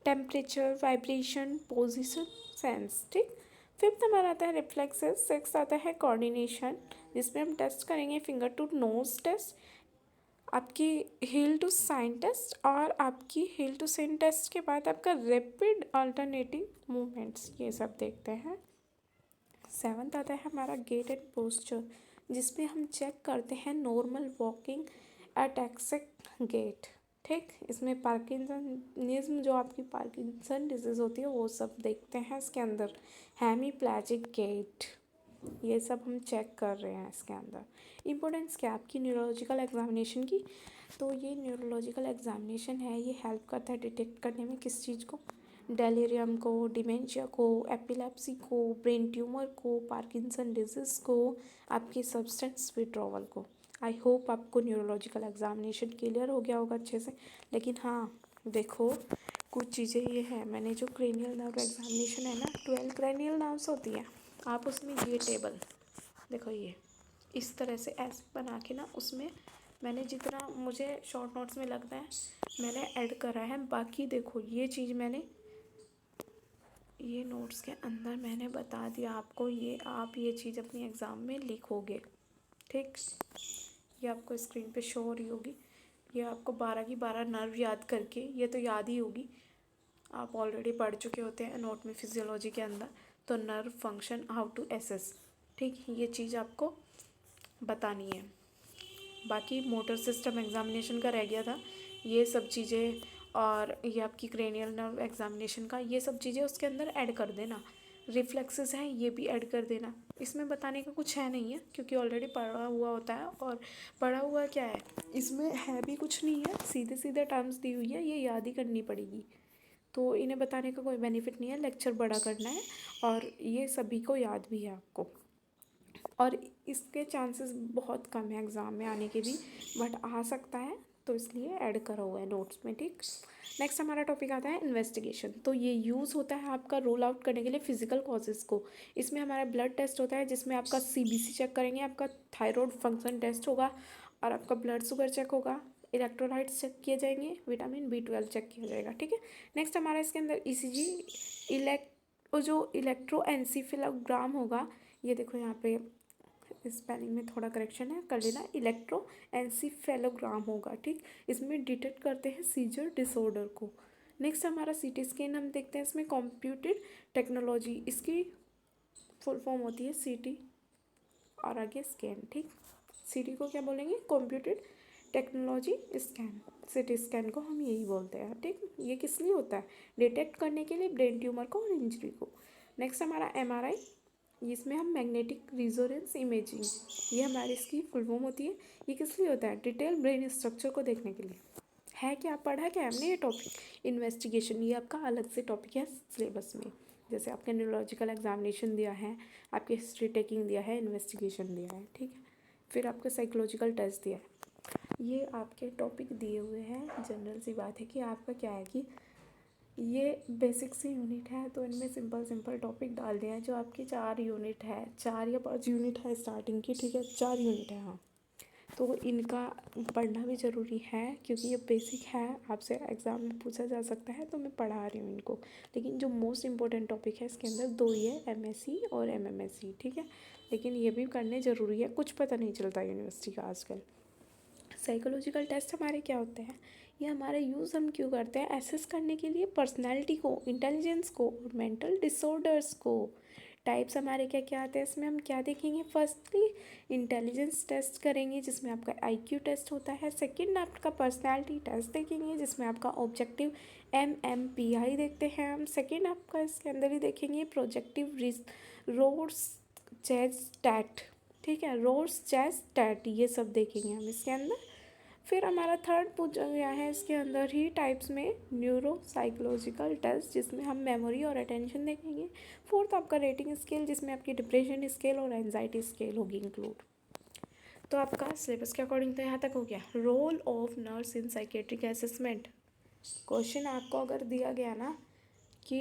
temperature, vibration, position, sense. ठीक, फिफ्थ हमारा आता है रिफ्लेक्सेस। सिक्स आता है कोऑर्डिनेशन, जिसमें हम टेस्ट करेंगे फिंगर टू नोज टेस्ट, आपकी हील टू साइन टेस्ट, और आपकी हील टू साइन टेस्ट के बाद आपका रैपिड अल्टरनेटिंग मूवमेंट्स, ये सब देखते हैं। सेवन्थ आता है हमारा गेट एंड पोस्चर, जिसमें हम चेक करते हैं normal walking at exact gait. ठीक, इसमें पार्किंसनिज्म, जो आपकी पार्किंसन डिजीज़ होती है वो सब देखते हैं इसके अंदर। हेमीप्लेजिक गेट, ये सब हम चेक कर रहे हैं इसके अंदर। इम्पोर्टेंस क्या आपकी न्यूरोलॉजिकल एग्जामिनेशन की, तो ये न्यूरोलॉजिकल एग्जामिनेशन है, ये हेल्प करता है डिटेक्ट करने में किस चीज़ को, डेलीरियम को, डिमेंशिया को, एपिलेप्सी को, ब्रेन ट्यूमर को, पार्किंसन डिजीज़ को, आपकी सब्सटेंस विड्रॉवल को। आई होप आपको न्यूरोलॉजिकल एग्जामिनेशन क्लियर हो गया होगा अच्छे से। लेकिन हाँ देखो, कुछ चीज़ें ये है, मैंने जो क्रेनियल नर्व एग्जामिनेशन है ना, 12 क्रेनियल नर्व्स होती हैं, आप उसमें ये टेबल देखो, ये इस तरह से ऐसे बना के ना, उसमें मैंने जितना मुझे शॉर्ट नोट्स में लगता है मैंने ऐड करा है। बाकी देखो ये चीज़ मैंने ये नोट्स के अंदर मैंने बता दिया आपको, ये आप ये चीज़ अपनी एग्ज़ाम में लिखोगे, ठीक। ये आपको स्क्रीन पे शो हो रही होगी। ये आपको 12 की 12 नर्व याद करके, ये तो याद ही होगी, आप ऑलरेडी पढ़ चुके होते हैं नोट में फिजियोलॉजी के अंदर। तो nerve function, how to assess, ठीक, ये चीज़ आपको बतानी है। बाकी मोटर सिस्टम एग्जामिनेशन का रह गया था, ये सब चीज़ें, और ये आपकी क्रेनियल नर्व एग्जामिनेशन का, ये सब चीज़ें उसके अंदर ऐड कर देना। रिफ्लेक्सेस हैं, ये भी ऐड कर देना। इसमें बताने का कुछ है नहीं है, क्योंकि ऑलरेडी पढ़ा हुआ होता है। और पढ़ा हुआ क्या है, इसमें है भी कुछ नहीं है, सीधे सीधे टर्म्स दी हुई है, ये याद ही करनी पड़ेगी। तो इन्हें बताने का कोई बेनिफिट नहीं है, लेक्चर बड़ा करना है, और ये सभी को याद भी है आपको। और इसके चांसेस बहुत कम है एग्ज़ाम में आने के भी, बट आ सकता है, तो इसलिए ऐड करा हुआ है नोट्स में, ठीक। नेक्स्ट हमारा टॉपिक आता है इन्वेस्टिगेशन। तो ये यूज़ होता है आपका रोल आउट करने के लिए फिजिकल कॉजेज़ को। इसमें हमारा ब्लड टेस्ट होता है, जिसमें आपका सीबीसी चेक करेंगे, आपका थायराइड फंक्शन टेस्ट होगा, और आपका ब्लड शुगर चेक होगा, इलेक्ट्रोलाइट्स चेक किए जाएंगे, विटामिन B12 चेक किया जाएगा, ठीक है। नेक्स्ट हमारा इसके अंदर ECG, जो इलेक्ट्रोएन्सेफेलोग्राम होगा, ये देखो यहाँ पे स्पेलिंग में थोड़ा करेक्शन है, कर लेना, इलेक्ट्रोएन्सेफेलोग्राम होगा, ठीक। इसमें डिटेक्ट करते हैं सीजर डिसऑर्डर को। नेक्स्ट हमारा CT स्कैन हम देखते हैं, इसमें कंप्यूटेड टेक्नोलॉजी, इसकी फुल फॉर्म होती है CT और आगे स्कैन, ठीक। CT को क्या बोलेंगे, computed technology scan, CT scan को हम यही बोलते हैं, ठीक। ये किस लिए होता है, डिटेक्ट करने के लिए ब्रेन ट्यूमर को और इंजरी को। नेक्स्ट हमारा MRI, इसमें हम मैग्नेटिक रिजोनेंस इमेजिंग, ये हमारी इसकी फुल फॉर्म होती है। ये किस लिए होता है, डिटेल ब्रेन स्ट्रक्चर को देखने के लिए। है क्या, पढ़ा क्या हमने ये टॉपिक। इन्वेस्टिगेशन, ये आपका अलग से टॉपिक है सिलेबस में, जैसे आपने न्यूरोलॉजिकल एग्जामिनेशन दिया है, आपके हिस्ट्री टेकिंग दिया है, इन्वेस्टिगेशन दिया है, ठीक है। फिर आपका साइकोलॉजिकल टेस्ट दिया है। ये आपके टॉपिक दिए हुए हैं, जनरल सी बात है कि आपका क्या है कि ये बेसिक सी यूनिट है, तो इनमें सिंपल सिंपल टॉपिक डाल दिए हैं। जो आपकी 4 यूनिट है, 4 या 5 यूनिट है स्टार्टिंग की, ठीक है, 4 यूनिट है, हाँ। तो इनका पढ़ना भी ज़रूरी है, क्योंकि ये बेसिक है, आपसे एग्ज़ाम में पूछा जा सकता है, तो मैं पढ़ा रही हूँ इनको। लेकिन जो मोस्ट इम्पोर्टेंट टॉपिक है इसके अंदर 2 ही है, MSc और MMSc, ठीक है। लेकिन ये भी करने ज़रूरी है, कुछ पता नहीं चलता यूनिवर्सिटी का आजकल। साइकोलॉजिकल टेस्ट हमारे क्या होते हैं, ये हमारा यूज़ हम क्यों करते हैं, एसेस करने के लिए पर्सनैलिटी को, इंटेलिजेंस को और मेंटल डिसऑर्डर्स को। टाइप्स हमारे क्या क्या आते हैं, इसमें हम क्या देखेंगे, फर्स्टली इंटेलिजेंस टेस्ट करेंगे, जिसमें आपका IQ टेस्ट होता है। सेकंड आपका पर्सनैलिटी टेस्ट देखेंगे, जिसमें आपका ऑब्जेक्टिव MMPI देखते हैं हम। सेकंड आपका इसके अंदर ही देखेंगे प्रोजेक्टिव रोड्स चेज टैट, ठीक है, रोड्स चेस टैट, ये सब देखेंगे हम इसके अंदर। फिर हमारा थर्ड पूछा गया है इसके अंदर ही टाइप्स में न्यूरो साइकोलॉजिकल टेस्ट, जिसमें हम मेमोरी और अटेंशन देखेंगे। फोर्थ आपका रेटिंग स्केल, जिसमें आपकी डिप्रेशन स्केल और एंजाइटी स्केल होगी इंक्लूड। तो आपका सिलेबस के अकॉर्डिंग तो यहाँ तक हो गया। Role of nurse in psychiatric assessment, question आपको अगर दिया गया ना कि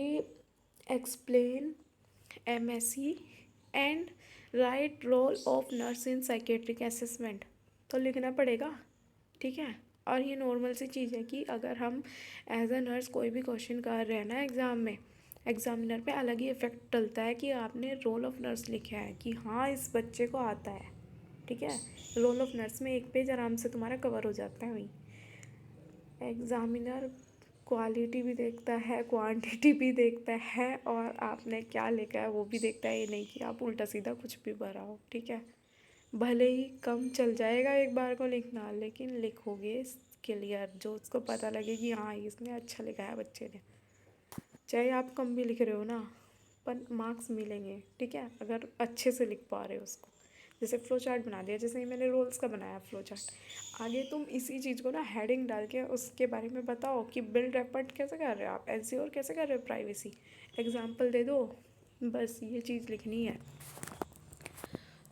explain MSc and write role of nurse in psychiatric assessment, तो लिखना पड़ेगा, ठीक है। और ये नॉर्मल सी चीज़ है कि अगर हम एज अ नर्स कोई भी क्वेश्चन कर रहे हैं ना एग्ज़ाम में, एग्जामिनर पे अलग ही इफेक्ट डलता है कि आपने रोल ऑफ नर्स लिखा है, कि हाँ इस बच्चे को आता है, ठीक है। रोल ऑफ नर्स में एक पेज आराम से तुम्हारा कवर हो जाता है। वहीं एग्जामिनर क्वालिटी भी देखता है, क्वांटिटी भी देखता है, और आपने क्या लिखा है वो भी देखता है। ये नहीं कि आप उल्टा सीधा कुछ भी भरा हो, ठीक है। भले ही कम चल जाएगा एक बार को लिखना, लेकिन लिखोगे क्लियर, जो उसको पता लगे कि हाँ इसने अच्छा लिखा है बच्चे ने, चाहे आप कम भी लिख रहे हो ना, पर मार्क्स मिलेंगे, ठीक है, अगर अच्छे से लिख पा रहे हो उसको। जैसे फ्लो चार्ट बना दिया, जैसे मैंने रोल्स का बनाया फ्लो चार्ट, आगे तुम इसी चीज़ को ना हेडिंग डाल के उसके बारे में बताओ कि बिल्ड रेपर्ट कैसे कर रहे हो आप, एंश्योर कैसे कर रहे हो प्राइवेसी, एग्जाम्पल दे दो, बस ये चीज़ लिखनी है।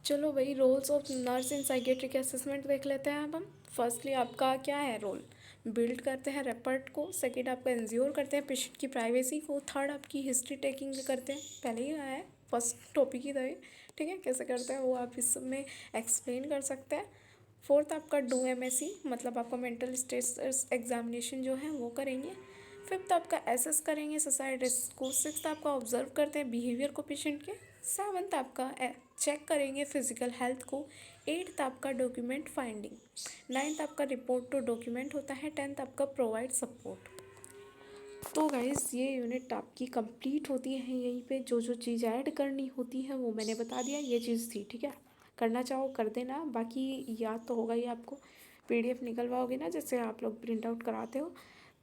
चलो भाई, roles of nurse in psychiatric assessment देख लेते हैं अब हम। फर्स्टली आपका क्या है रोल, बिल्ड करते हैं रेपर्ट को, सेकंड आपका एंश्योर करते हैं पेशेंट की प्राइवेसी को, थर्ड आपकी हिस्ट्री टेकिंग करते हैं, पहले ही आया है फर्स्ट टॉपिक ही था ये, ठीक है, कैसे करते हैं वो आप इस सब में एक्सप्लेन कर सकते हैं। फोर्थ आपका डू MSE, मतलब आपका मेंटल स्ट्रेस एग्जामिनेशन जो है वो करेंगे। फिफ्थ आपका एसेस करेंगे सुसाइड रिस्क को। सिक्स्थ आपका ऑब्जर्व करते हैं बिहेवियर को पेशेंट के। सेवन्थ आपका चेक करेंगे फिजिकल हेल्थ को। एट्थ आपका डॉक्यूमेंट फाइंडिंग। नाइन्थ आपका रिपोर्ट टू डॉक्यूमेंट होता है। टेंथ आपका प्रोवाइड सपोर्ट। तो गाइज़ ये यूनिट आपकी कंप्लीट होती है। यहीं पे जो जो चीज़ ऐड करनी होती है वो मैंने बता दिया, ये चीज़ थी, ठीक है, करना चाहो कर देना, बाकी याद तो होगा ही आपको। PDF निकलवाओगे ना, जैसे आप लोग प्रिंट आउट कराते हो,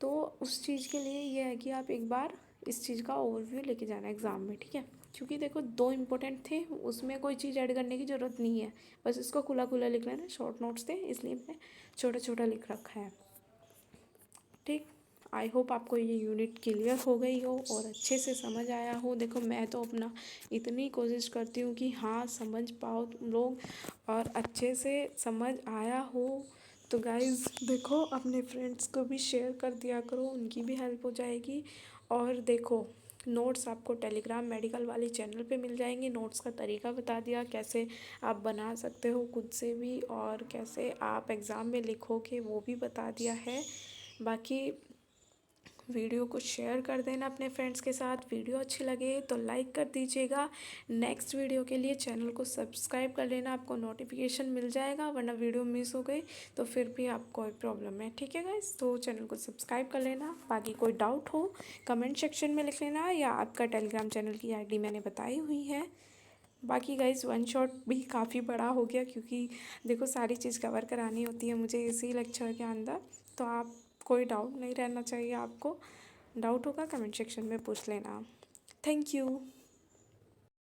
तो उस चीज़ के लिए ये है कि आप एक बार इस चीज़ का ओवरव्यू लेके जाना एग्ज़ाम में, ठीक है। क्योंकि देखो 2 इम्पोर्टेंट थे, उसमें कोई चीज़ ऐड करने की ज़रूरत नहीं है, बस इसको खुला खुला लिख लेना। शॉर्ट नोट्स थे इसलिए मैंने छोटा छोटा लिख रखा है, ठीक। आई होप आपको ये यूनिट क्लियर हो गई हो और अच्छे से समझ आया हो। देखो मैं तो अपना इतनी कोशिश करती हूँ कि हाँ समझ पाओ तुम लोग और अच्छे से समझ आया हो। तो गाइज़ देखो अपने फ्रेंड्स को भी शेयर कर दिया करो, उनकी भी हेल्प हो जाएगी। और देखो नोट्स आपको टेलीग्राम मेडिकल वाली चैनल पे मिल जाएंगे। नोट्स का तरीका बता दिया, कैसे आप बना सकते हो खुद से भी, और कैसे आप एग्ज़ाम में लिखोगे वो भी बता दिया है। बाकी वीडियो को शेयर कर देना अपने फ्रेंड्स के साथ। वीडियो अच्छी लगे तो लाइक कर दीजिएगा। नेक्स्ट वीडियो के लिए चैनल को सब्सक्राइब कर लेना, आपको नोटिफिकेशन मिल जाएगा, वरना वीडियो मिस हो गई तो फिर भी आपको कोई प्रॉब्लम है, ठीक है गाइस। तो चैनल को सब्सक्राइब कर लेना। बाकी कोई डाउट हो कमेंट सेक्शन में लिख लेना, या आपका टेलीग्राम चैनल की ID मैंने बताई हुई है। बाकी गाइज वन शॉट भी काफ़ी बड़ा हो गया, क्योंकि देखो सारी चीज़ कवर करानी होती है मुझे इसी लेक्चर के अंदर। तो आप कोई डाउट नहीं रहना चाहिए, आपको डाउट होगा कमेंट सेक्शन में पूछ लेना। Thank you.